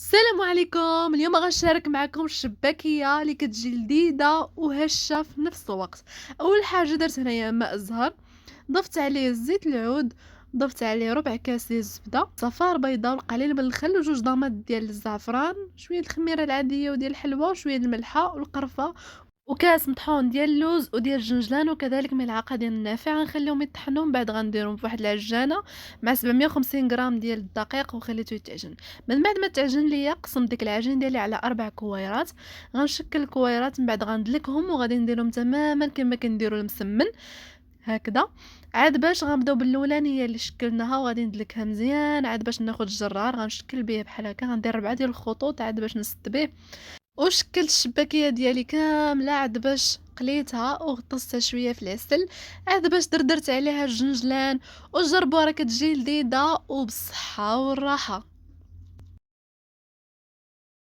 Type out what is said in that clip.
السلام عليكم. اليوم غنشارك معكم الشباكية اللي كتجي لذيذة وهشة في نفس الوقت. اول حاجه درت هنايا ماء الزهر، ضفت عليه زيت العود، ضفت عليه ربع كاس ديال الزبده، صفار بيضاء وقليل من الخل وجوج ضمات ديال الزعفران، شويه الخميره العاديه وديال الحلوه وشويه الملحه والقرفه، وكاس مطحون ديال اللوز وديال الجنجلان، وكذلك ملعقه ديال النافع. غنخليهم يطحنوا من بعد غنديرهم في واحد العجانه مع 750 غرام ديال الدقيق وخليته يتعجن. من بعد ما تعجن ليا قسمت ديك العجين ديالي على 4 كويرات. غنشكل الكويرات من بعد غندلكهم وغادي نديرهم تماما كما كنديروا المسمن هكذا. عاد باش غنبداو بالاولانيه اللي شكلناها وغادي ندلكها مزيان، عاد باش ناخذ الجرار غنشكل به بحال هكا، غندير 4 ديال الخطوط عاد باش نسد به. وشكلت الشباكيه ديالي كامله عاد باش قليتها وغطستها شويه في العسل، عاد باش دردرت عليها الجنجلان. وجربوها راه كتجي لذيذه وبالصحه والراحه.